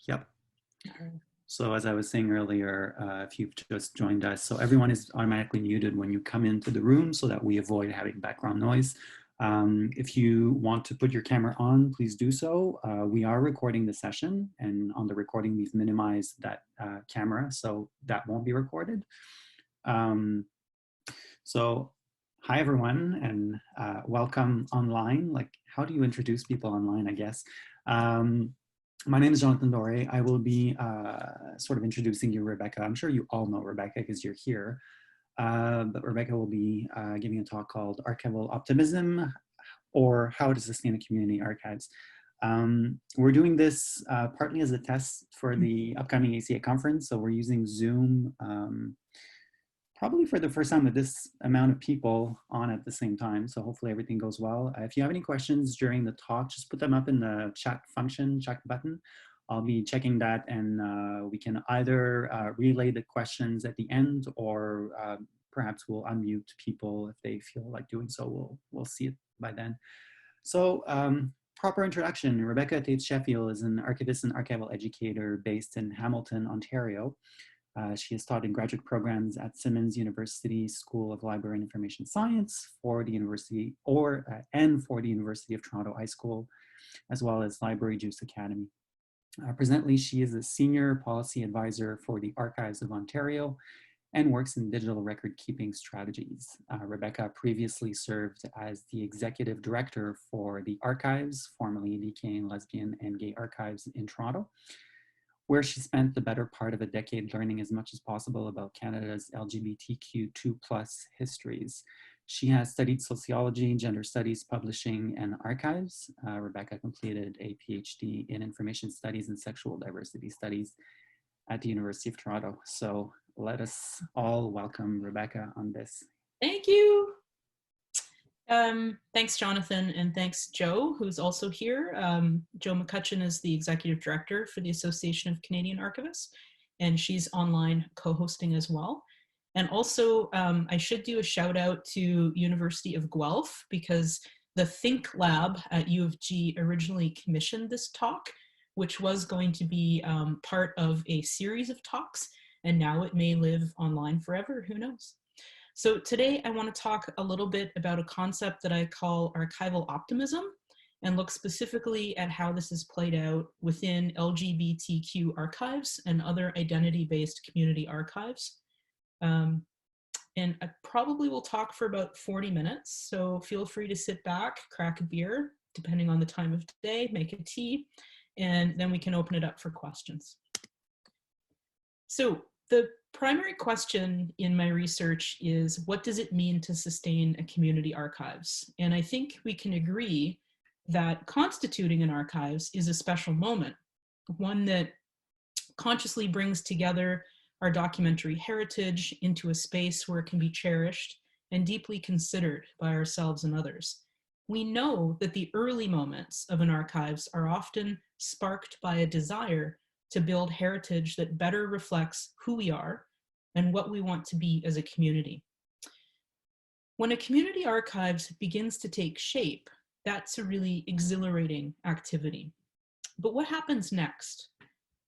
Yep. So as I was saying earlier, if you've just joined us, so everyone is automatically muted when you come into the room so that we avoid having background noise. If you want to put your camera on, please do so. We are recording the session, and on the recording, we've minimized that camera, so that won't be recorded. So hi everyone, and welcome online. Like, how do you introduce people online, I guess? My name is Jonathan Dore. I will be sort of introducing you, Rebecca. I'm sure you all know Rebecca because you're here. But Rebecca will be giving a talk called Archival Optimism, or How to Sustain a Community Archives. We're doing this partly as a test for the upcoming ACA conference. So we're using Zoom probably for the first time with this amount of people on at the same time. So hopefully everything goes well. If you have any questions during the talk, just put them up in the chat function, chat button. I'll be checking that, and we can either relay the questions at the end, or perhaps we'll unmute people if they feel like doing so. We'll see it by then. So proper introduction. Rebecca Tates-Sheffield is an archivist and archival educator based in Hamilton, Ontario. She has taught in graduate programs at Simmons University School of Library and Information Science for the University and for the University of Toronto High School, as well as Library Juice Academy. Presently, she is a senior policy advisor for the Archives of Ontario and works in digital record keeping strategies. Rebecca previously served as the executive director for the Archives, formerly the Canadian Lesbian and Gay Archives in Toronto, where she spent the better part of a decade learning as much as possible about Canada's LGBTQ2+ histories. She has studied sociology, gender studies, publishing, and archives. Rebecca completed a PhD in information studies and sexual diversity studies at the University of Toronto. So let us all welcome Rebecca on this. Thank you. Thanks, Jonathan, and thanks, Joe, who's also here. Joe McCutcheon is the executive director for the Association of Canadian Archivists, and she's online co-hosting as well. And also, I should do a shout out to University of Guelph, because the Think Lab at U of G originally commissioned this talk, which was going to be part of a series of talks, and now it may live online forever, who knows? So today I want to talk a little bit about a concept that I call archival optimism, and look specifically at how this is played out within LGBTQ archives and other identity-based community archives. And I probably will talk for about 40 minutes, so feel free to sit back, crack a beer, depending on the time of day, make a tea, and then we can open it up for questions. So the primary question in my research is, what does it mean to sustain a community archives? And I think we can agree that constituting an archives is a special moment, one that consciously brings together our documentary heritage into a space where it can be cherished and deeply considered by ourselves and others. We know that the early moments of an archives are often sparked by a desire to build heritage that better reflects who we are and what we want to be as a community. When a community archives begins to take shape, that's a really exhilarating activity. But what happens next?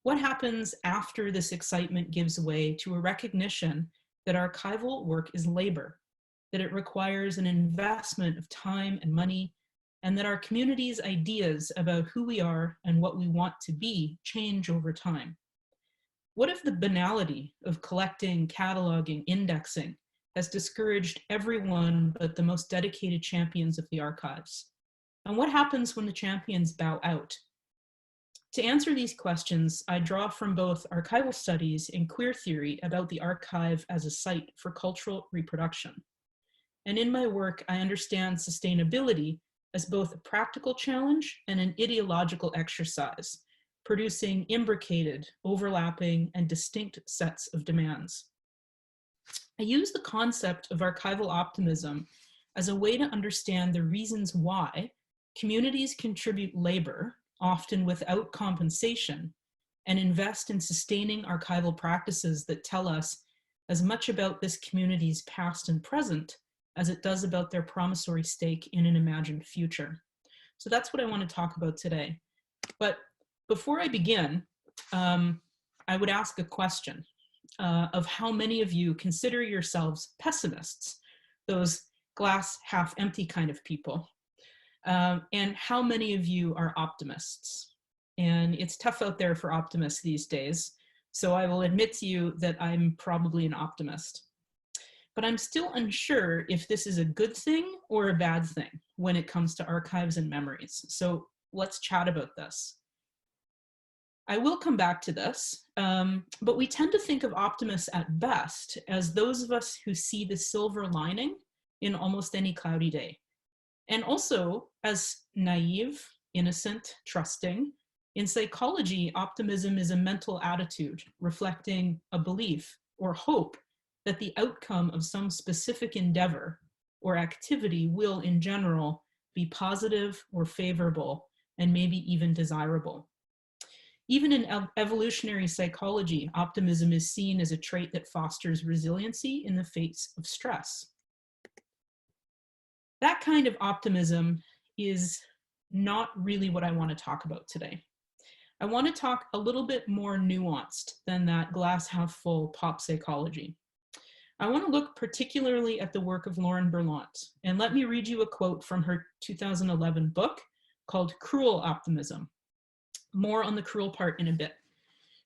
What happens after this excitement gives way to a recognition that archival work is labor, that it requires an investment of time and money, and that our community's ideas about who we are and what we want to be change over time? What if the banality of collecting, cataloging, indexing has discouraged everyone but the most dedicated champions of the archives? And what happens when the champions bow out? To answer these questions, I draw from both archival studies and queer theory about the archive as a site for cultural reproduction. And in my work, I understand sustainability as both a practical challenge and an ideological exercise, producing imbricated, overlapping, and distinct sets of demands. I use the concept of archival optimism as a way to understand the reasons why communities contribute labor, often without compensation, and invest in sustaining archival practices that tell us as much about this community's past and present as it does about their promissory stake in an imagined future. So that's what I want to talk about today. But before I begin, I would ask a question of how many of you consider yourselves pessimists, those glass half empty kind of people, and how many of you are optimists. And it's tough out there for optimists these days, so I will admit to you that I'm probably an optimist. But I'm still unsure if this is a good thing or a bad thing when it comes to archives and memories. So let's chat about this. I will come back to this, but we tend to think of optimists at best as those of us who see the silver lining in almost any cloudy day. And also as naive, innocent, trusting. In psychology, optimism is a mental attitude reflecting a belief or hope that the outcome of some specific endeavor or activity will, in general, be positive or favorable and maybe even desirable. Even in evolutionary psychology, optimism is seen as a trait that fosters resiliency in the face of stress. That kind of optimism is not really what I want to talk about today. I want to talk a little bit more nuanced than that glass half full pop psychology. I want to look particularly at the work of Lauren Berlant, and let me read you a quote from her 2011 book called Cruel Optimism. More on the cruel part in a bit.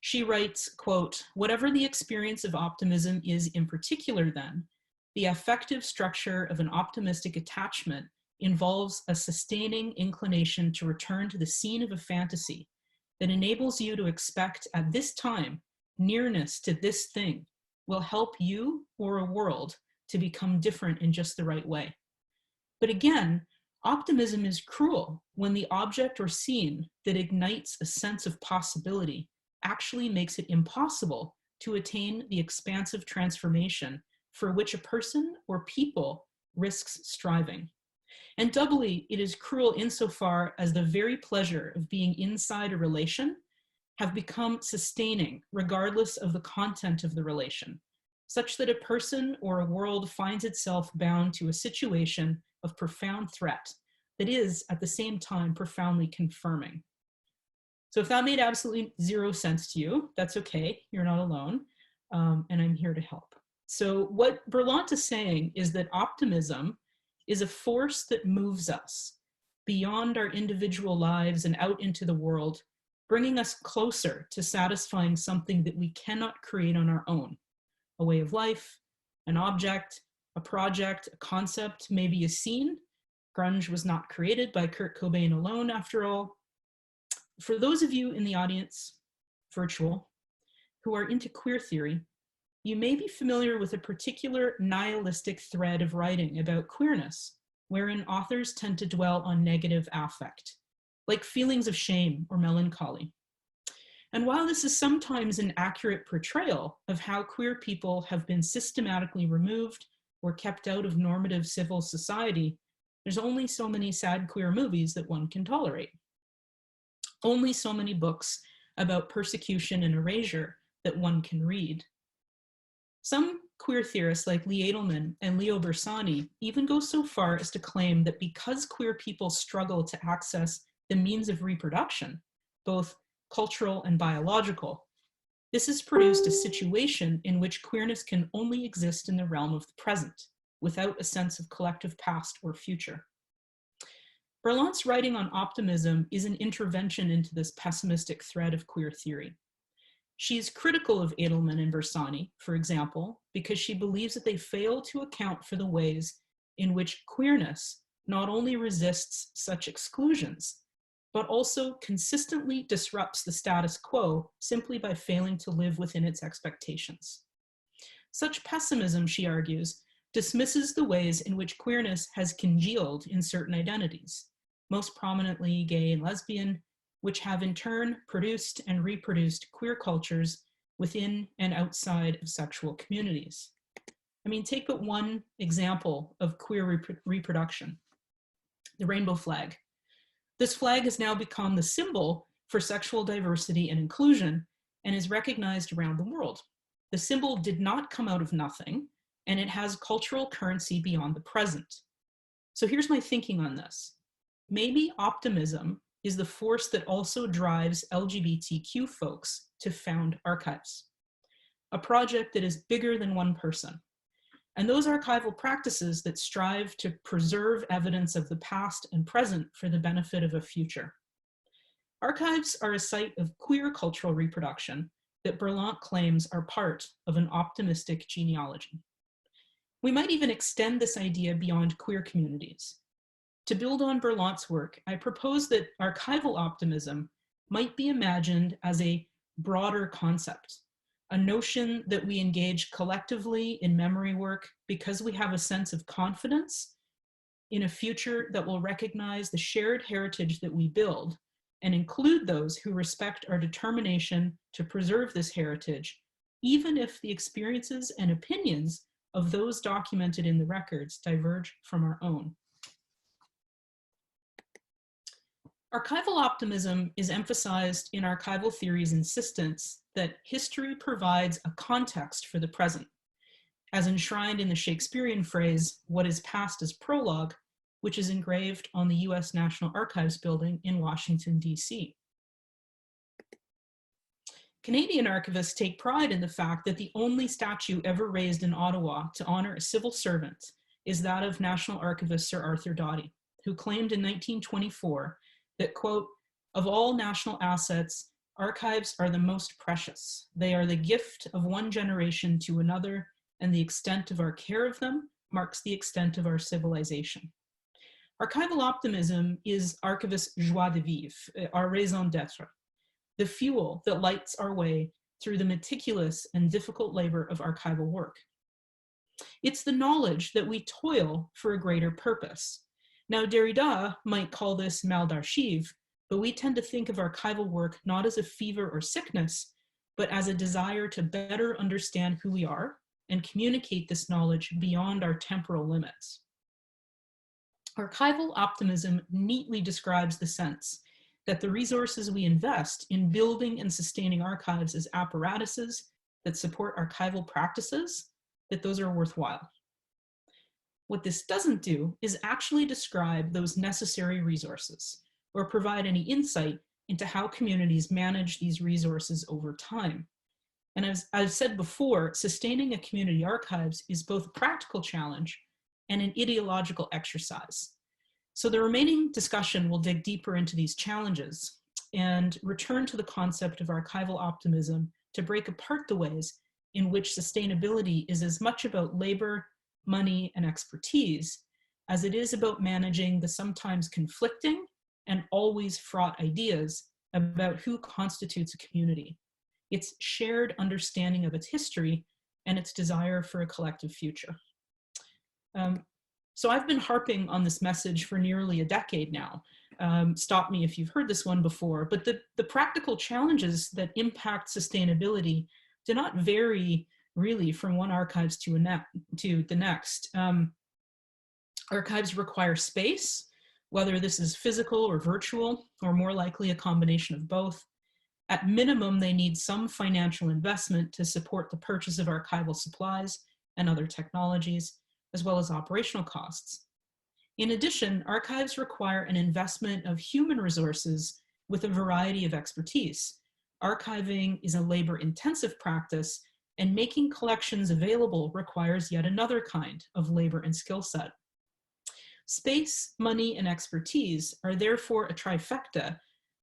She writes, quote, "Whatever the experience of optimism is in particular then, the affective structure of an optimistic attachment involves a sustaining inclination to return to the scene of a fantasy that enables you to expect at this time nearness to this thing will help you or a world to become different in just the right way. But again, optimism is cruel when the object or scene that ignites a sense of possibility actually makes it impossible to attain the expansive transformation for which a person or people risks striving. And doubly, it is cruel insofar as the very pleasure of being inside a relation have become sustaining regardless of the content of the relation, such that a person or a world finds itself bound to a situation of profound threat that is at the same time profoundly confirming." So if that made absolutely zero sense to you, that's okay, you're not alone, and I'm here to help. So what Berlant is saying is that optimism is a force that moves us beyond our individual lives and out into the world, bringing us closer to satisfying something that we cannot create on our own. A way of life, an object, a project, a concept, maybe a scene. Grunge was not created by Kurt Cobain alone, after all. For those of you in the audience, virtual, who are into queer theory, you may be familiar with a particular nihilistic thread of writing about queerness, wherein authors tend to dwell on negative affect, like feelings of shame or melancholy. And while this is sometimes an accurate portrayal of how queer people have been systematically removed or kept out of normative civil society, there's only so many sad queer movies that one can tolerate. Only so many books about persecution and erasure that one can read. Some queer theorists like Lee Edelman and Leo Bersani even go so far as to claim that because queer people struggle to access the means of reproduction, both cultural and biological, this has produced a situation in which queerness can only exist in the realm of the present, without a sense of collective past or future. Berlant's writing on optimism is an intervention into this pessimistic thread of queer theory. She is critical of Edelman and Bersani, for example, because she believes that they fail to account for the ways in which queerness not only resists such exclusions, but also consistently disrupts the status quo simply by failing to live within its expectations. Such pessimism, she argues, dismisses the ways in which queerness has congealed in certain identities, most prominently gay and lesbian, which have in turn produced and reproduced queer cultures within and outside of sexual communities. I mean, take but one example of queer reproduction, the rainbow flag. This flag has now become the symbol for sexual diversity and inclusion and is recognized around the world. The symbol did not come out of nothing, and it has cultural currency beyond the present. So here's my thinking on this. Maybe optimism is the force that also drives LGBTQ folks to found archives, a project that is bigger than one person. And those archival practices that strive to preserve evidence of the past and present for the benefit of a future. Archives are a site of queer cultural reproduction that Berlant claims are part of an optimistic genealogy. We might even extend this idea beyond queer communities. To build on Berlant's work, I propose that archival optimism might be imagined as a broader concept, a notion that we engage collectively in memory work because we have a sense of confidence in a future that will recognize the shared heritage that we build and include those who respect our determination to preserve this heritage, even if the experiences and opinions of those documented in the records diverge from our own. Archival optimism is emphasized in archival theory's insistence that history provides a context for the present, as enshrined in the Shakespearean phrase, "What is past is prologue," which is engraved on the US National Archives building in Washington, DC. Canadian archivists take pride in the fact that the only statue ever raised in Ottawa to honor a civil servant is that of National Archivist Sir Arthur Doughty, who claimed in 1924 that, quote, "Of all national assets, archives are the most precious. They are the gift of one generation to another, and the extent of our care of them marks the extent of our civilization." Archival optimism is archivist joie de vivre, our raison d'etre, the fuel that lights our way through the meticulous and difficult labor of archival work. It's the knowledge that we toil for a greater purpose. Now, Derrida might call this mal d'archive, but we tend to think of archival work not as a fever or sickness, but as a desire to better understand who we are and communicate this knowledge beyond our temporal limits. Archival optimism neatly describes the sense that the resources we invest in building and sustaining archives as apparatuses that support archival practices, that those are worthwhile. What this doesn't do is actually describe those necessary resources or provide any insight into how communities manage these resources over time. And as I've said before, sustaining a community archives is both a practical challenge and an ideological exercise. So the remaining discussion will dig deeper into these challenges and return to the concept of archival optimism to break apart the ways in which sustainability is as much about labor, money, and expertise as it is about managing the sometimes conflicting and always fraught ideas about who constitutes a community, its shared understanding of its history, and its desire for a collective future. So I've been harping on this message for nearly a decade now. Stop me if you've heard this one before, but the practical challenges that impact sustainability do not vary really from one archives to the next. Archives require space, whether this is physical or virtual, or more likely a combination of both. At minimum, they need some financial investment to support the purchase of archival supplies and other technologies, as well as operational costs. In addition, archives require an investment of human resources with a variety of expertise. Archiving is a labor-intensive practice, and making collections available requires yet another kind of labor and skill set. Space, money, and expertise are therefore a trifecta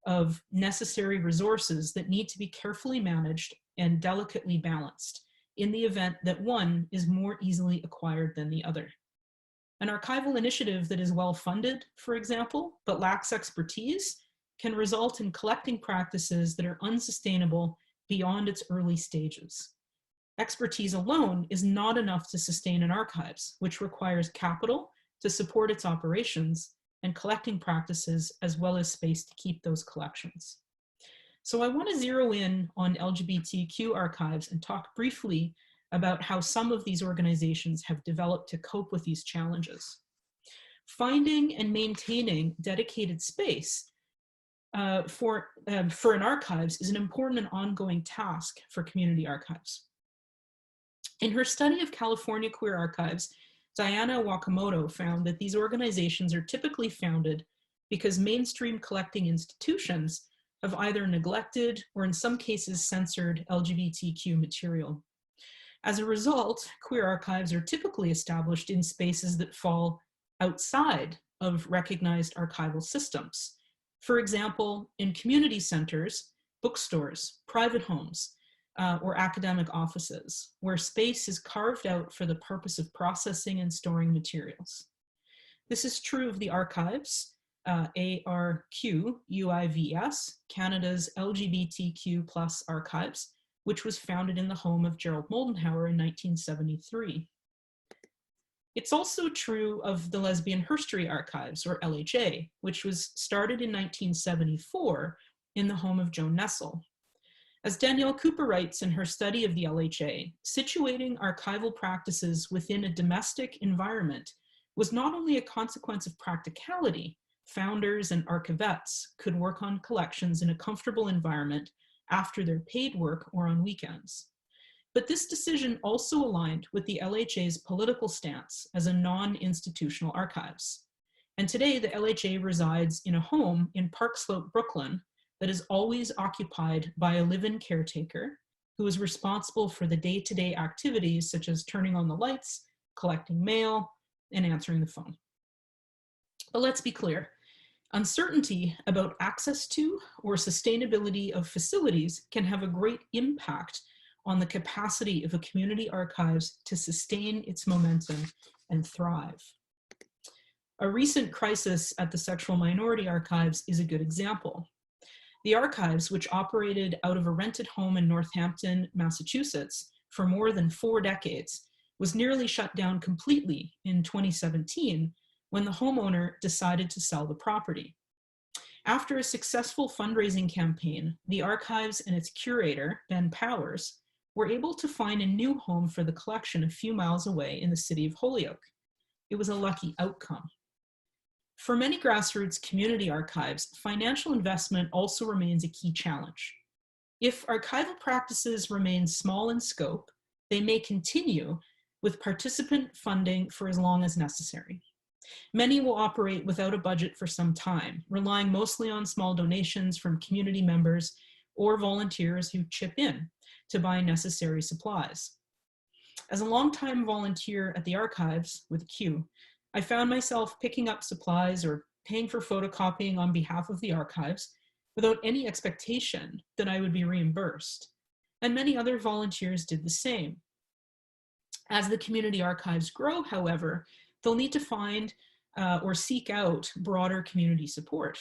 of necessary resources that need to be carefully managed and delicately balanced in the event that one is more easily acquired than the other. An archival initiative that is well funded, for example, but lacks expertise, can result in collecting practices that are unsustainable beyond its early stages. Expertise alone is not enough to sustain an archives, which requires capital to support its operations and collecting practices, as well as space to keep those collections. So I want to zero in on LGBTQ archives and talk briefly about how some of these organizations have developed to cope with these challenges. Finding and maintaining dedicated space for an archives is an important and ongoing task for community archives. In her study of California queer archives, Diana Wakamoto found that these organizations are typically founded because mainstream collecting institutions have either neglected or in some cases censored LGBTQ material. As a result, queer archives are typically established in spaces that fall outside of recognized archival systems. For example, in community centers, bookstores, private homes, or academic offices, where space is carved out for the purpose of processing and storing materials. This is true of the Archives, ARQUIVS, Canada's LGBTQ+ archives, which was founded in the home of Gerald Moldenhauer in 1973. It's also true of the Lesbian Herstory Archives, or LHA, which was started in 1974 in the home of Joan Nessel. As Danielle Cooper writes in her study of the LHA, situating archival practices within a domestic environment was not only a consequence of practicality. Founders and archivettes could work on collections in a comfortable environment after their paid work or on weekends. But this decision also aligned with the LHA's political stance as a non-institutional archives. And today the LHA resides in a home in Park Slope, Brooklyn, that is always occupied by a live-in caretaker who is responsible for the day-to-day activities such as turning on the lights, collecting mail, and answering the phone. But let's be clear, uncertainty about access to or sustainability of facilities can have a great impact on the capacity of a community archives to sustain its momentum and thrive. A recent crisis at the Sexual Minority Archives is a good example. The archives, which operated out of a rented home in Northampton, Massachusetts for more than 4 decades, was nearly shut down completely in 2017 when the homeowner decided to sell the property. After a successful fundraising campaign, the archives and its curator, Ben Powers, were able to find a new home for the collection a few miles away in the city of Holyoke. It was a lucky outcome. For many grassroots community archives, financial investment also remains a key challenge. If archival practices remain small in scope, they may continue with participant funding for as long as necessary. Many will operate without a budget for some time, relying mostly on small donations from community members or volunteers who chip in to buy necessary supplies. As a longtime volunteer at the archives with Q, I found myself picking up supplies or paying for photocopying on behalf of the archives without any expectation that I would be reimbursed. And many other volunteers did the same. As the community archives grow, however, they'll need to find or seek out broader community support.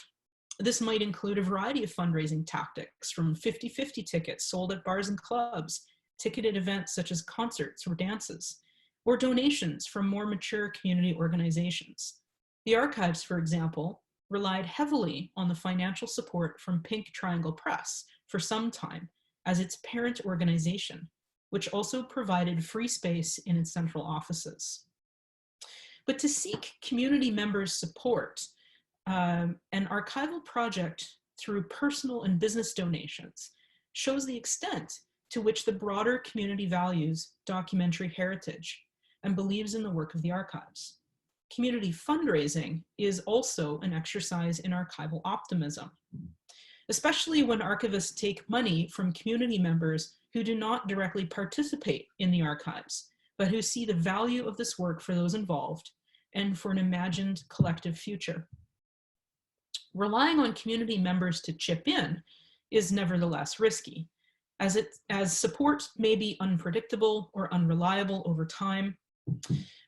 This might include a variety of fundraising tactics, from 50-50 tickets sold at bars and clubs, ticketed events such as concerts or dances, or donations from more mature community organizations. The archives, for example, relied heavily on the financial support from Pink Triangle Press for some time as its parent organization, which also provided free space in its central offices. But to seek community members' support, an archival project through personal and business donations shows the extent to which the broader community values documentary heritage and believes in the work of the archives. Community fundraising is also an exercise in archival optimism, especially when archivists take money from community members who do not directly participate in the archives, but who see the value of this work for those involved and for an imagined collective future. Relying on community members to chip in is nevertheless risky, as support may be unpredictable or unreliable over time.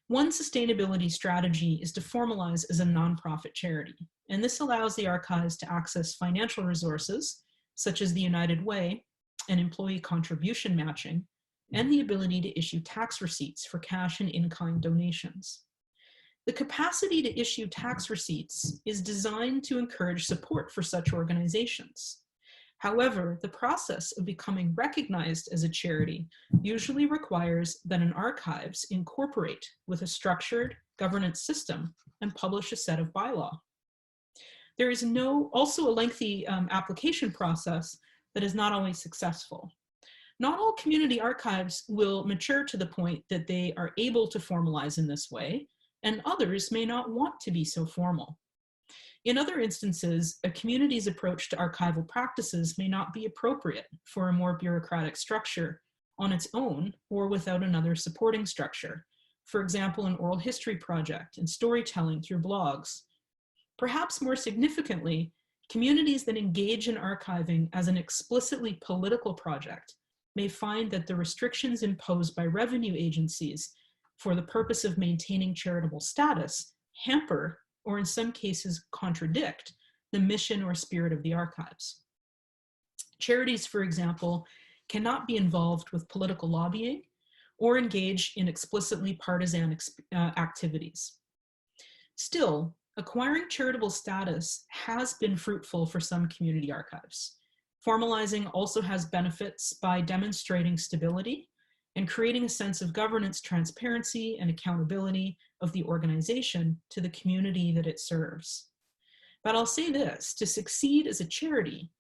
One sustainability strategy is to formalize as a nonprofit charity, and this allows the archives to access financial resources, such as the United Way and employee contribution matching, and the ability to issue tax receipts for cash and in-kind donations. The capacity to issue tax receipts is designed to encourage support for such organizations. However, the process of becoming recognized as a charity usually requires that an archives incorporate with a structured governance system and publish a set of bylaw. There is also a lengthy application process that is not always successful. Not all community archives will mature to the point that they are able to formalize in this way, and others may not want to be so formal. In other instances, a community's approach to archival practices may not be appropriate for a more bureaucratic structure on its own or without another supporting structure. For example, an oral history project and storytelling through blogs. Perhaps more significantly, communities that engage in archiving as an explicitly political project may find that the restrictions imposed by revenue agencies for the purpose of maintaining charitable status hamper, or in some cases contradict, the mission or spirit of the archives. Charities, for example, cannot be involved with political lobbying or engage in explicitly partisan activities. Still, acquiring charitable status has been fruitful for some community archives. Formalizing also has benefits by demonstrating stability and creating a sense of governance, transparency, and accountability of the organization to the community that it serves. But I'll say this, to succeed as a charity,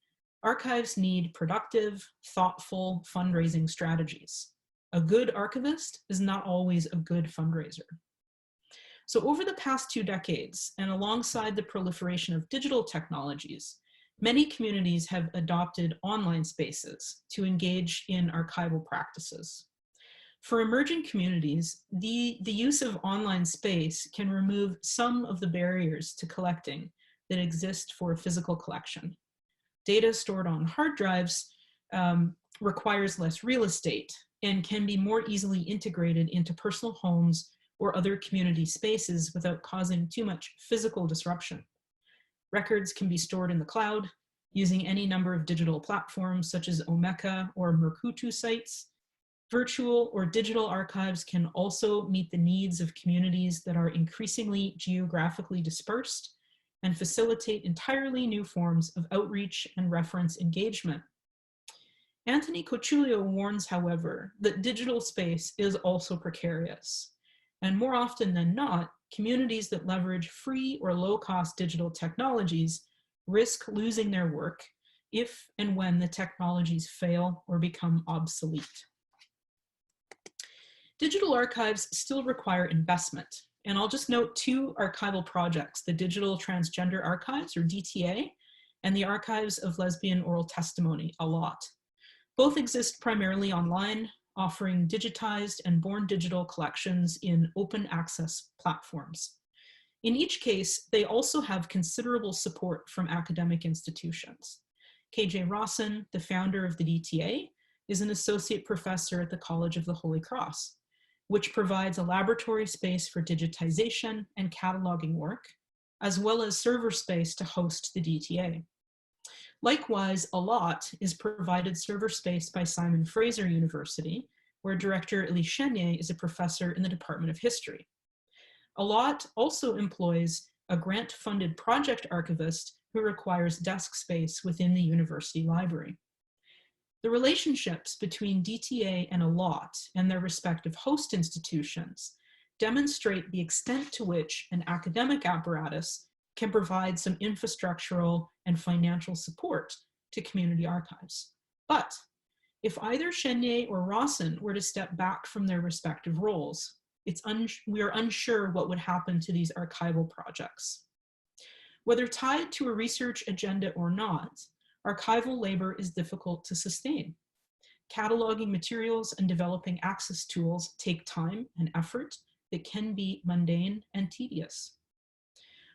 archives need productive, thoughtful fundraising strategies. A good archivist is not always a good fundraiser. So over the past 2 decades, and alongside the proliferation of digital technologies, many communities have adopted online spaces to engage in archival practices. For emerging communities, the use of online space can remove some of the barriers to collecting that exist for physical collection. Data stored on hard drives requires less real estate and can be more easily integrated into personal homes or other community spaces without causing too much physical disruption. Records can be stored in the cloud using any number of digital platforms such as Omeka or Merkutu sites. Virtual or digital archives can also meet the needs of communities that are increasingly geographically dispersed and facilitate entirely new forms of outreach and reference engagement. Anthony Cochulio warns, however, that digital space is also precarious. And more often than not, communities that leverage free or low-cost digital technologies risk losing their work if and when the technologies fail or become obsolete. Digital archives still require investment, and I'll just note 2 archival projects, the Digital Transgender Archives, or DTA, and the Archives of Lesbian Oral Testimony, ALOT. Both exist primarily online, offering digitized and born digital collections in open access platforms. In each case, they also have considerable support from academic institutions. KJ Rawson, the founder of the DTA, is an associate professor at the College of the Holy Cross, which provides a laboratory space for digitization and cataloging work, as well as server space to host the DTA. Likewise, ALOT is provided server space by Simon Fraser University, where director Elise Chenier is a professor in the Department of History. ALOT also employs a grant-funded project archivist who requires desk space within the university library. The relationships between DTA and ALOT and their respective host institutions demonstrate the extent to which an academic apparatus can provide some infrastructural and financial support to community archives. But if either Chenier or Rawson were to step back from their respective roles, we are unsure what would happen to these archival projects. Whether tied to a research agenda or not, archival labor is difficult to sustain. Cataloging materials and developing access tools take time and effort that can be mundane and tedious.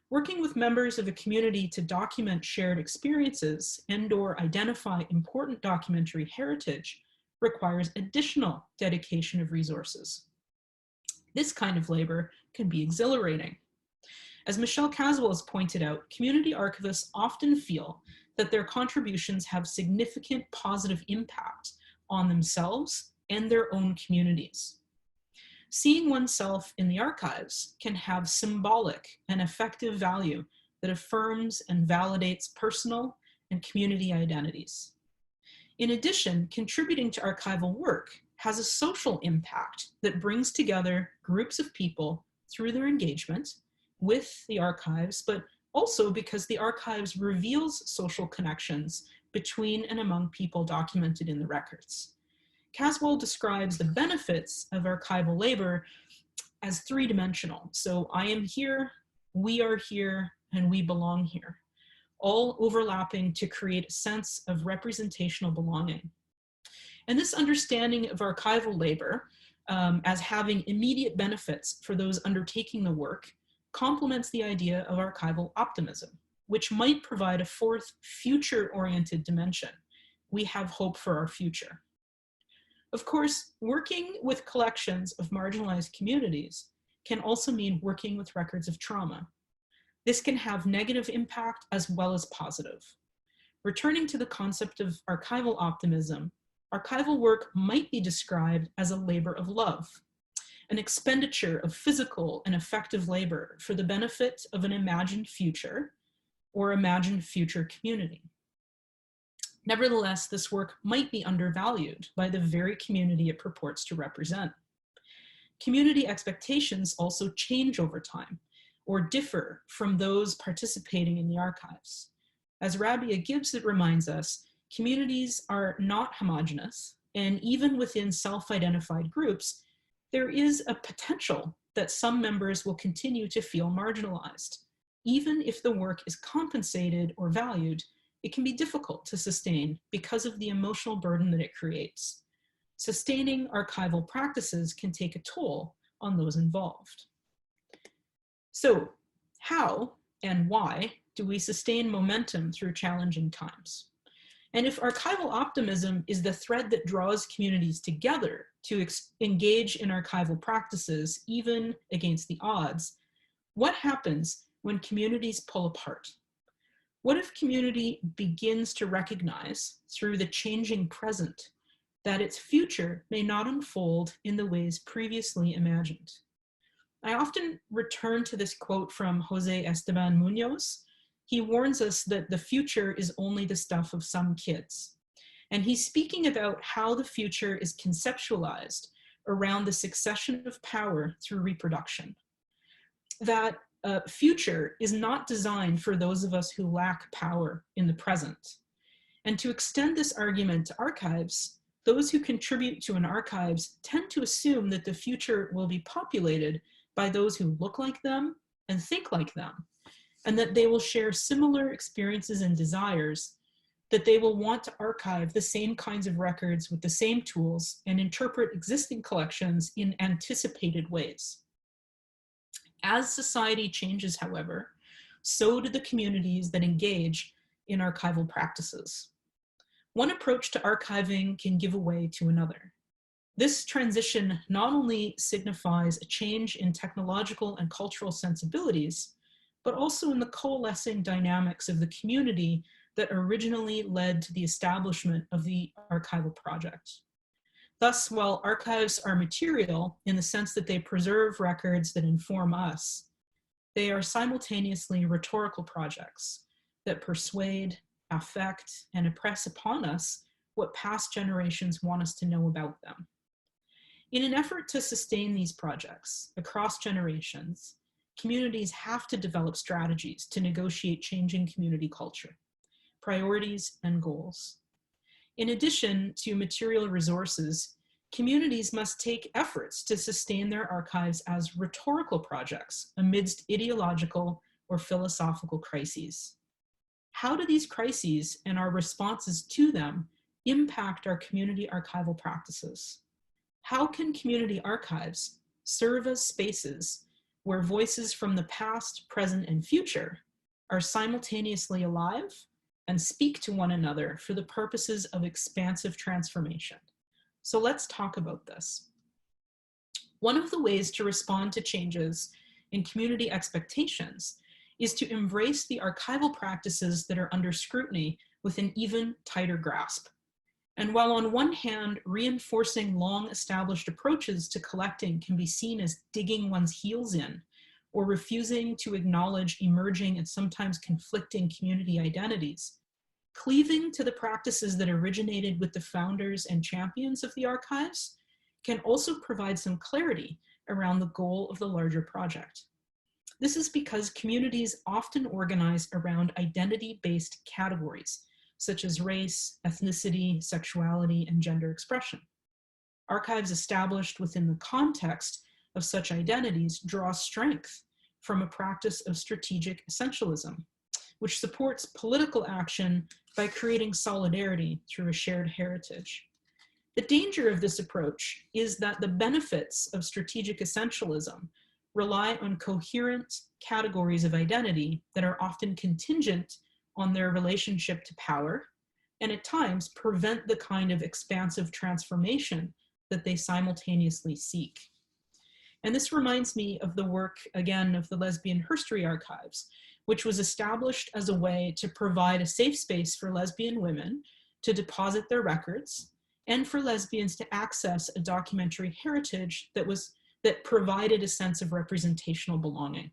Working with members of a community to document shared experiences and/or identify important documentary heritage requires additional dedication of resources. This kind of labor can be exhilarating. As Michelle Caswell has pointed out, community archivists often feel that their contributions have significant positive impact on themselves and their own communities. Seeing oneself in the archives can have symbolic and effective value that affirms and validates personal and community identities. In addition, contributing to archival work has a social impact that brings together groups of people through their engagement with the archives, but also because the archives reveals social connections between and among people documented in the records. Caswell describes the benefits of archival labor as 3-dimensional. So I am here, we are here, and we belong here, all overlapping to create a sense of representational belonging. And this understanding of archival labor as having immediate benefits for those undertaking the work complements the idea of archival optimism, which might provide a fourth future-oriented dimension. We have hope for our future. Of course, working with collections of marginalized communities can also mean working with records of trauma. This can have negative impact as well as positive. Returning to the concept of archival optimism, archival work might be described as a labor of love, an expenditure of physical and effective labor for the benefit of an imagined future or imagined future community. Nevertheless, this work might be undervalued by the very community it purports to represent. Community expectations also change over time or differ from those participating in the archives. As Rabia Gibbs reminds us, communities are not homogeneous, and even within self-identified groups, there is a potential that some members will continue to feel marginalized. Even if the work is compensated or valued, it can be difficult to sustain because of the emotional burden that it creates. Sustaining archival practices can take a toll on those involved. So, how and why do we sustain momentum through challenging times? And if archival optimism is the thread that draws communities together to engage in archival practices, even against the odds, what happens when communities pull apart? What if community begins to recognize through the changing present that its future may not unfold in the ways previously imagined? I often return to this quote from Jose Esteban Munoz. He warns us that the future is only the stuff of some kids. And he's speaking about how the future is conceptualized around the succession of power through reproduction. That future is not designed for those of us who lack power in the present. And to extend this argument to archives, those who contribute to an archives tend to assume that the future will be populated by those who look like them and think like them, and that they will share similar experiences and desires, that they will want to archive the same kinds of records with the same tools and interpret existing collections in anticipated ways. As society changes, however, so do the communities that engage in archival practices. One approach to archiving can give way to another. This transition not only signifies a change in technological and cultural sensibilities, but also in the coalescing dynamics of the community that originally led to the establishment of the archival project. Thus, while archives are material in the sense that they preserve records that inform us, they are simultaneously rhetorical projects that persuade, affect, and impress upon us what past generations want us to know about them. In an effort to sustain these projects across generations, communities have to develop strategies to negotiate changing community culture, priorities, and goals. In addition to material resources, communities must take efforts to sustain their archives as rhetorical projects amidst ideological or philosophical crises. How do these crises and our responses to them impact our community archival practices? How can community archives serve as spaces where voices from the past, present, and future are simultaneously alive and speak to one another for the purposes of expansive transformation? So let's talk about this. One of the ways to respond to changes in community expectations is to embrace the archival practices that are under scrutiny with an even tighter grasp. And while on one hand, reinforcing long-established approaches to collecting can be seen as digging one's heels in, or refusing to acknowledge emerging and sometimes conflicting community identities, cleaving to the practices that originated with the founders and champions of the archives can also provide some clarity around the goal of the larger project. This is because communities often organize around identity-based categories, such as race, ethnicity, sexuality, and gender expression. Archives established within the context of such identities draw strength from a practice of strategic essentialism, which supports political action by creating solidarity through a shared heritage. The danger of this approach is that the benefits of strategic essentialism rely on coherent categories of identity that are often contingent on their relationship to power, and at times prevent the kind of expansive transformation that they simultaneously seek. And this reminds me of the work, again, of the Lesbian Herstory Archives, which was established as a way to provide a safe space for lesbian women to deposit their records and for lesbians to access a documentary heritage that provided a sense of representational belonging.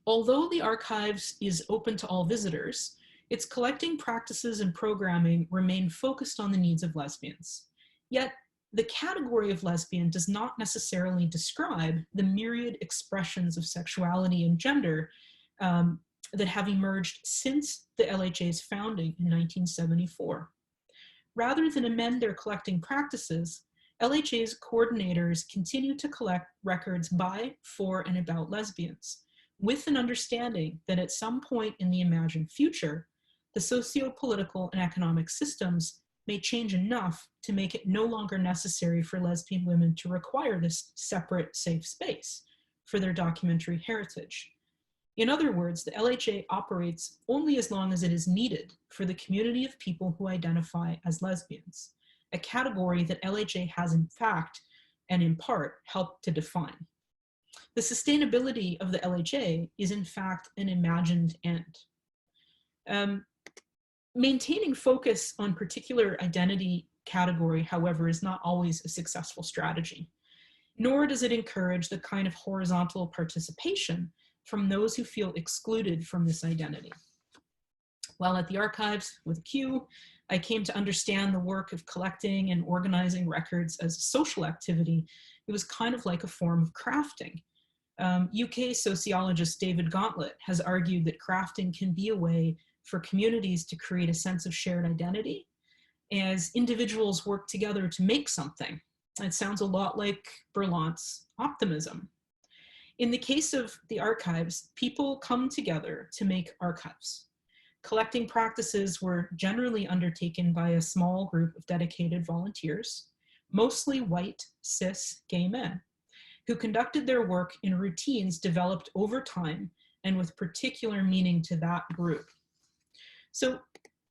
Although the archives is open to all visitors, its collecting practices and programming remain focused on the needs of lesbians. Yet, the category of lesbian does not necessarily describe the myriad expressions of sexuality and gender that have emerged since the LHA's founding in 1974. Rather than amend their collecting practices, LHA's coordinators continue to collect records by, for, and about lesbians, with an understanding that at some point in the imagined future, the socio-political and economic systems may change enough to make it no longer necessary for lesbian women to require this separate, safe space for their documentary heritage. In other words, the LHA operates only as long as it is needed for the community of people who identify as lesbians, a category that LHA has in fact, and in part, helped to define. The sustainability of the LHA is in fact an imagined end. Maintaining focus on particular identity category, however, is not always a successful strategy, nor does it encourage the kind of horizontal participation from those who feel excluded from this identity. While at the archives with a Q, I came to understand the work of collecting and organizing records as a social activity. It was kind of like a form of crafting. UK sociologist David Gauntlet has argued that crafting can be a way for communities to create a sense of shared identity as individuals work together to make something. It sounds a lot like Berlant's optimism. In the case of the archives, people come together to make archives. Collecting practices were generally undertaken by a small group of dedicated volunteers, mostly white, cis, gay men, who conducted their work in routines developed over time and with particular meaning to that group. So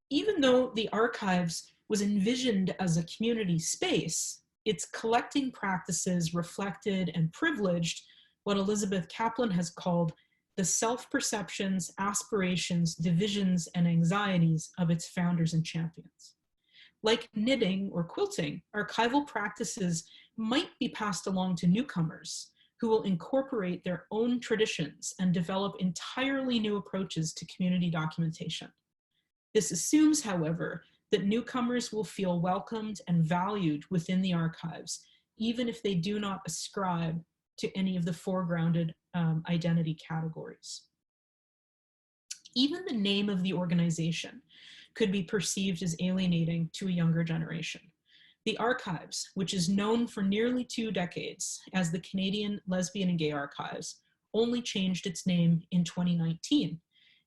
even though the archives was envisioned as a community space, its collecting practices reflected and privileged what Elizabeth Kaplan has called the self-perceptions, aspirations, divisions, and anxieties of its founders and champions. Like knitting or quilting, archival practices might be passed along to newcomers who will incorporate their own traditions and develop entirely new approaches to community documentation. This assumes, however, that newcomers will feel welcomed and valued within the archives, even if they do not ascribe to any of the foregrounded identity categories. Even the name of the organization could be perceived as alienating to a younger generation. The Archives, which is known for nearly 2 decades as the Canadian Lesbian and Gay Archives, only changed its name in 2019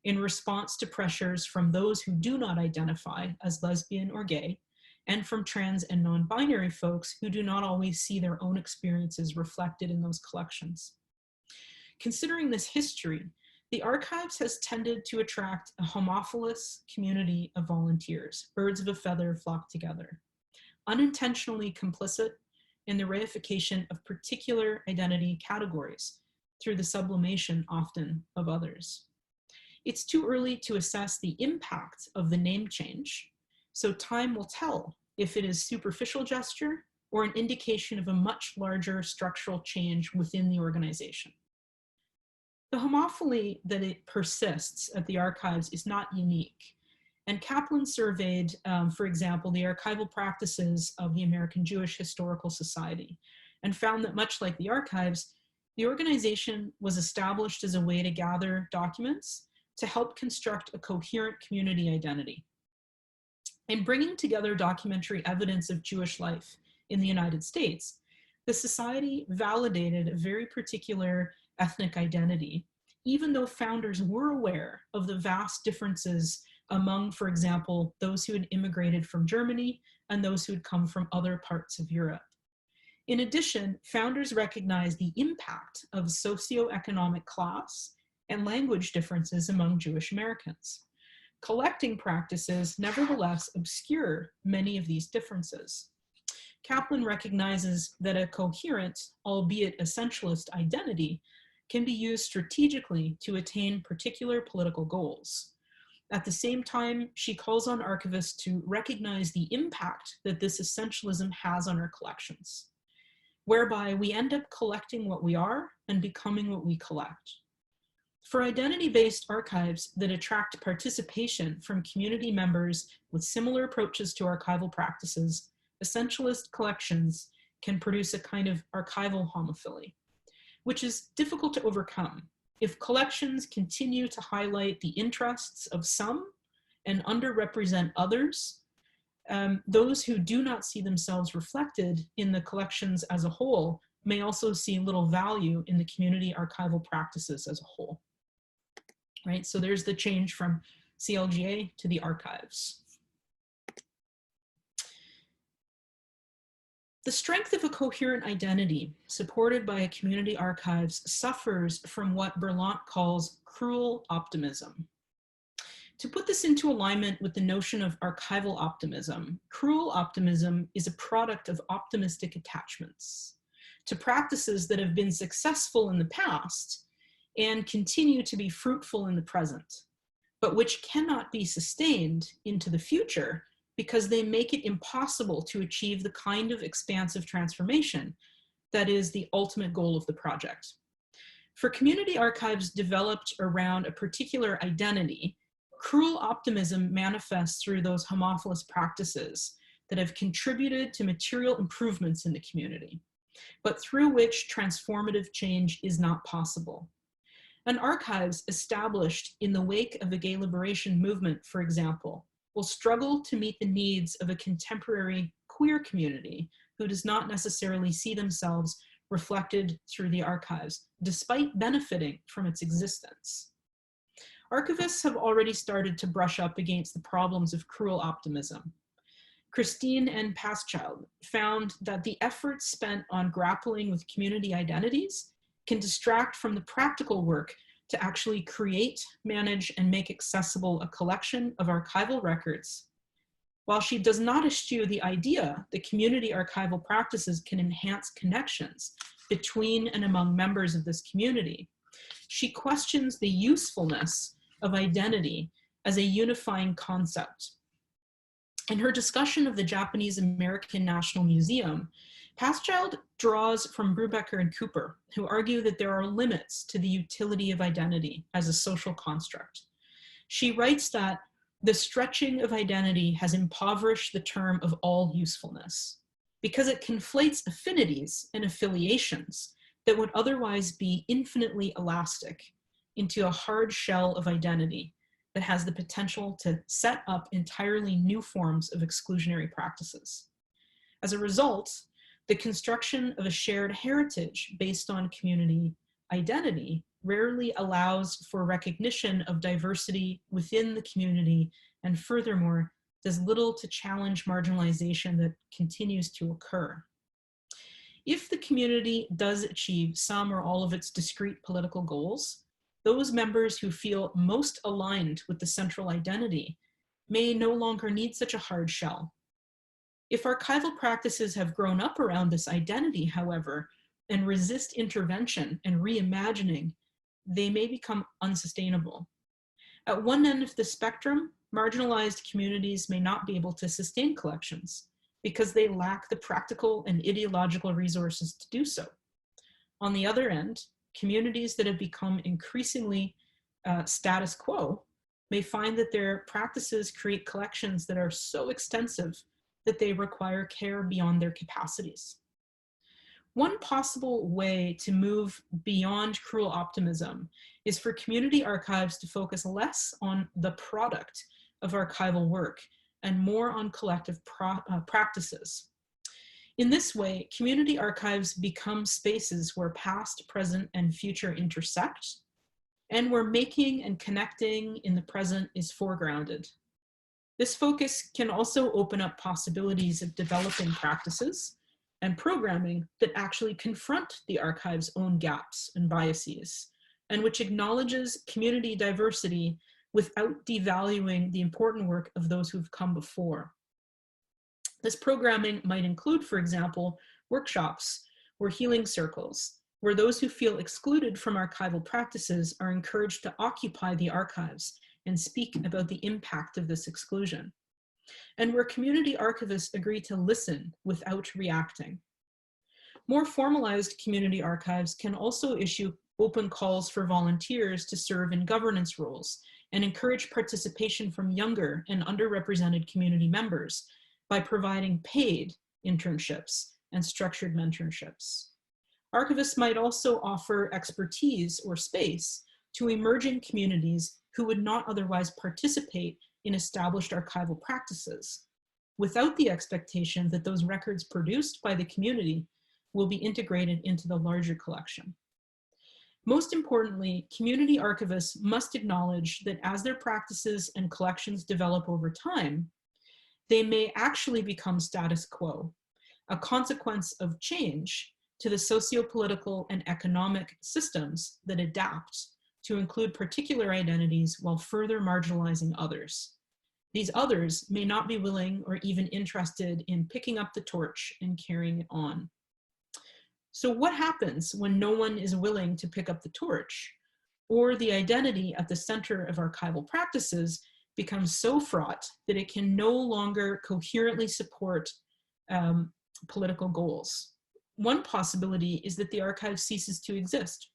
in response to pressures from those who do not identify as lesbian or gay, and from trans and non-binary folks who do not always see their own experiences reflected in those collections. Considering this history, the Archives has tended to attract a homophilous community of volunteers, birds of a feather flock together, unintentionally complicit in the reification of particular identity categories through the sublimation often of others. It's too early to assess the impact of the name change, so time will tell if it is superficial gesture or an indication of a much larger structural change within the organization. The homophily that it persists at the archives is not unique, and Kaplan surveyed, for example, the archival practices of the American Jewish Historical Society and found that much like the archives, the organization was established as a way to gather documents to help construct a coherent community identity. In bringing together documentary evidence of Jewish life in the United States, the society validated a very particular ethnic identity, even though founders were aware of the vast differences among, for example, those who had immigrated from Germany and those who had come from other parts of Europe. In addition, founders recognized the impact of socioeconomic class and language differences among Jewish Americans. Collecting practices nevertheless obscure many of these differences. Kaplan recognizes that a coherent, albeit essentialist identity can be used strategically to attain particular political goals. At the same time, she calls on archivists to recognize the impact that this essentialism has on our collections, whereby we end up collecting what we are and becoming what we collect. For identity-based archives that attract participation from community members with similar approaches to archival practices, essentialist collections can produce a kind of archival homophily, which is difficult to overcome. If collections continue to highlight the interests of some and underrepresent others, those who do not see themselves reflected in the collections as a whole may also see little value in the community archival practices as a whole. Right, so there's the change from CLGA to the archives. The strength of a coherent identity supported by a community archives suffers from what Berlant calls cruel optimism. To put this into alignment with the notion of archival optimism, cruel optimism is a product of optimistic attachments to practices that have been successful in the past and continue to be fruitful in the present, but which cannot be sustained into the future because they make it impossible to achieve the kind of expansive transformation that is the ultimate goal of the project. For community archives developed around a particular identity, cruel optimism manifests through those homophilous practices that have contributed to material improvements in the community, but through which transformative change is not possible. An archives established in the wake of the gay liberation movement, for example, will struggle to meet the needs of a contemporary queer community who does not necessarily see themselves reflected through the archives, despite benefiting from its existence. Archivists have already started to brush up against the problems of cruel optimism. Christine and Paschild found that the effort spent on grappling with community identities can distract from the practical work to actually create, manage, and make accessible a collection of archival records. While she does not eschew the idea that community archival practices can enhance connections between and among members of this community, she questions the usefulness of identity as a unifying concept. In her discussion of the Japanese American National Museum, Paschild draws from Brubaker and Cooper, who argue that there are limits to the utility of identity as a social construct. She writes that the stretching of identity has impoverished the term of all usefulness because it conflates affinities and affiliations that would otherwise be infinitely elastic into a hard shell of identity that has the potential to set up entirely new forms of exclusionary practices. As a result, the construction of a shared heritage based on community identity rarely allows for recognition of diversity within the community, and furthermore, does little to challenge marginalization that continues to occur. If the community does achieve some or all of its discrete political goals, those members who feel most aligned with the central identity may no longer need such a hard shell. If archival practices have grown up around this identity, however, and resist intervention and reimagining, they may become unsustainable. At one end of the spectrum, marginalized communities may not be able to sustain collections because they lack the practical and ideological resources to do so. On the other end, communities that have become increasingly status quo may find that their practices create collections that are so extensive that they require care beyond their capacities. One possible way to move beyond cruel optimism is for community archives to focus less on the product of archival work and more on collective practices. In this way, community archives become spaces where past, present, and future intersect, and where making and connecting in the present is foregrounded. This focus can also open up possibilities of developing practices and programming that actually confront the archive's own gaps and biases, and which acknowledges community diversity without devaluing the important work of those who've come before. This programming might include, for example, workshops or healing circles, where those who feel excluded from archival practices are encouraged to occupy the archives and speak about the impact of this exclusion, and where community archivists agree to listen without reacting. More formalized community archives can also issue open calls for volunteers to serve in governance roles and encourage participation from younger and underrepresented community members by providing paid internships and structured mentorships. Archivists might also offer expertise or space to emerging communities who would not otherwise participate in established archival practices, without the expectation that those records produced by the community will be integrated into the larger collection. Most importantly, community archivists must acknowledge that as their practices and collections develop over time, they may actually become status quo, a consequence of change to the socio-political and economic systems that adapt to include particular identities while further marginalizing others. These others may not be willing or even interested in picking up the torch and carrying it on. So what happens when no one is willing to pick up the torch, or the identity at the center of archival practices becomes so fraught that it can no longer coherently support political goals? One possibility is that the archive ceases to exist.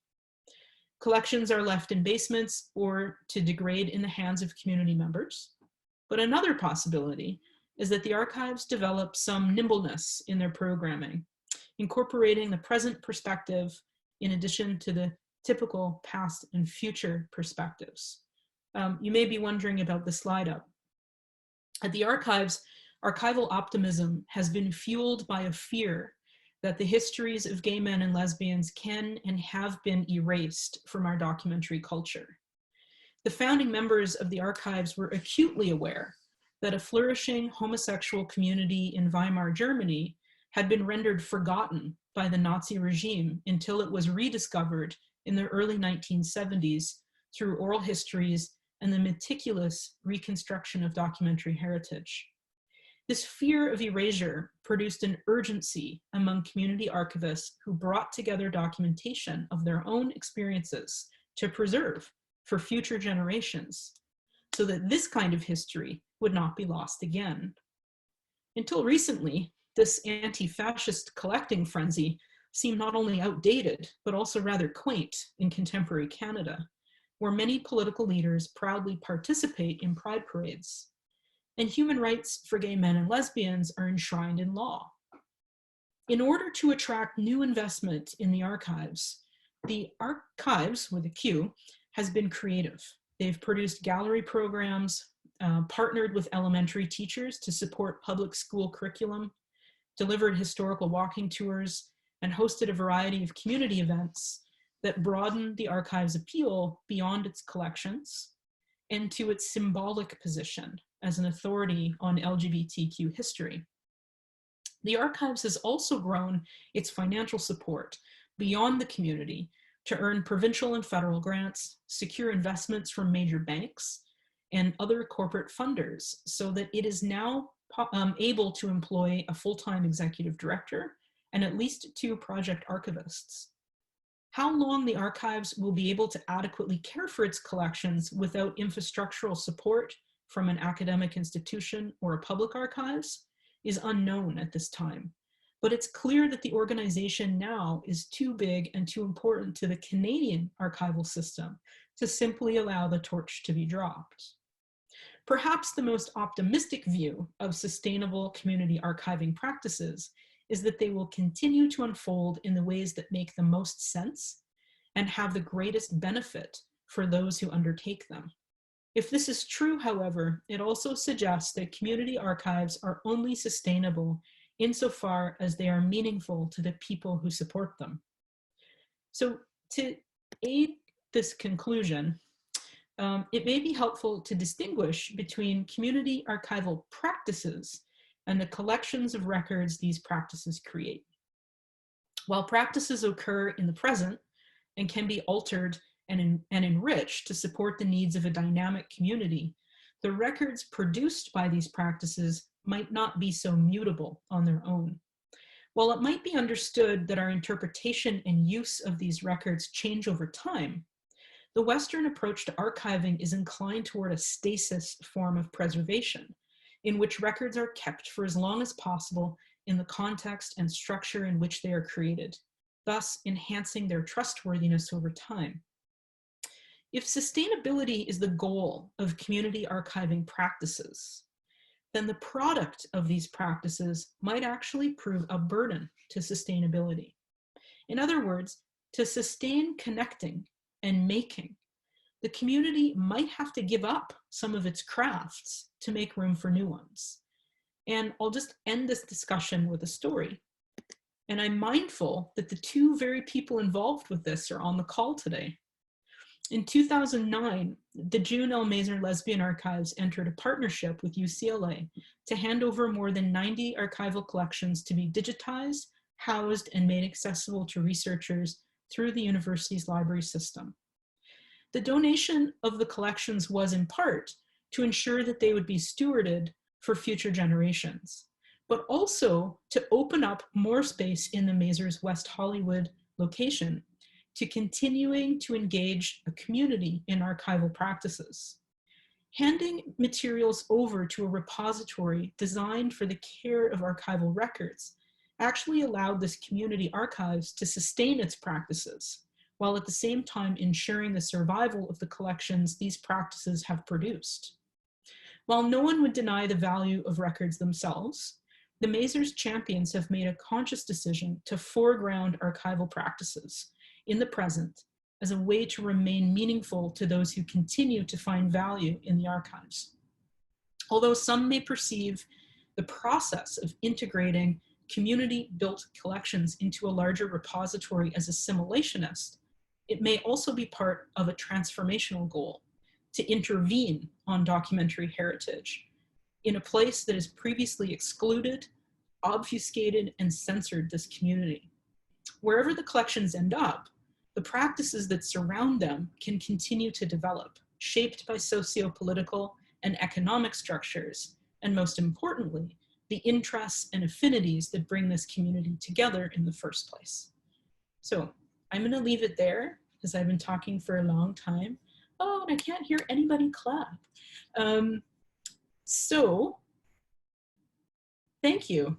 Collections are left in basements or to degrade in the hands of community members. But another possibility is that the archives develop some nimbleness in their programming, incorporating the present perspective in addition to the typical past and future perspectives. You may be wondering about the slide up. At the archives, archival optimism has been fueled by a fear that the histories of gay men and lesbians can and have been erased from our documentary culture. The founding members of the archives were acutely aware that a flourishing homosexual community in Weimar Germany had been rendered forgotten by the Nazi regime until it was rediscovered in the early 1970s through oral histories and the meticulous reconstruction of documentary heritage. This fear of erasure produced an urgency among community archivists who brought together documentation of their own experiences to preserve for future generations, so that this kind of history would not be lost again. Until recently, this anti-fascist collecting frenzy seemed not only outdated, but also rather quaint in contemporary Canada, where many political leaders proudly participate in pride parades. And human rights for gay men and lesbians are enshrined in law. In order to attract new investment in the archives, the archives, with a Q, has been creative. They've produced gallery programs, partnered with elementary teachers to support public school curriculum, delivered historical walking tours, and hosted a variety of community events that broaden the archive's appeal beyond its collections and to its symbolic position as an authority on LGBTQ history. The archives has also grown its financial support beyond the community to earn provincial and federal grants, secure investments from major banks and other corporate funders, so that it is now able to employ a full-time executive director and at least 2 project archivists. How long the archives will be able to adequately care for its collections without infrastructural support from an academic institution or a public archives is unknown at this time. But it's clear that the organization now is too big and too important to the Canadian archival system to simply allow the torch to be dropped. Perhaps the most optimistic view of sustainable community archiving practices is that they will continue to unfold in the ways that make the most sense and have the greatest benefit for those who undertake them. If this is true, however, it also suggests that community archives are only sustainable insofar as they are meaningful to the people who support them. So to aid this conclusion, it may be helpful to distinguish between community archival practices and the collections of records these practices create. While practices occur in the present and can be altered and enriched to support the needs of a dynamic community, the records produced by these practices might not be so mutable on their own. While it might be understood that our interpretation and use of these records change over time, the Western approach to archiving is inclined toward a stasis form of preservation, in which records are kept for as long as possible in the context and structure in which they are created, thus enhancing their trustworthiness over time. If sustainability is the goal of community archiving practices, then the product of these practices might actually prove a burden to sustainability. In other words, to sustain connecting and making, the community might have to give up some of its crafts to make room for new ones. And I'll just end this discussion with a story. And I'm mindful that the two very people involved with this are on the call today. In 2009, the June L. Mazur Lesbian Archives entered a partnership with UCLA to hand over more than 90 archival collections to be digitized, housed, and made accessible to researchers through the university's library system. The donation of the collections was in part to ensure that they would be stewarded for future generations, but also to open up more space in the Mazur's West Hollywood location to continuing to engage a community in archival practices. Handing materials over to a repository designed for the care of archival records actually allowed this community archives to sustain its practices, while at the same time ensuring the survival of the collections these practices have produced. While no one would deny the value of records themselves, the Mazur's champions have made a conscious decision to foreground archival practices in the present as a way to remain meaningful to those who continue to find value in the archives. Although some may perceive the process of integrating community-built collections into a larger repository as assimilationist, it may also be part of a transformational goal to intervene on documentary heritage in a place that has previously excluded, obfuscated, and censored this community. Wherever the collections end up, the practices that surround them can continue to develop, shaped by socio-political and economic structures, and most importantly, the interests and affinities that bring this community together in the first place. So I'm going to leave it there because I've been talking for a long time. Oh, and I can't hear anybody clap. So thank you.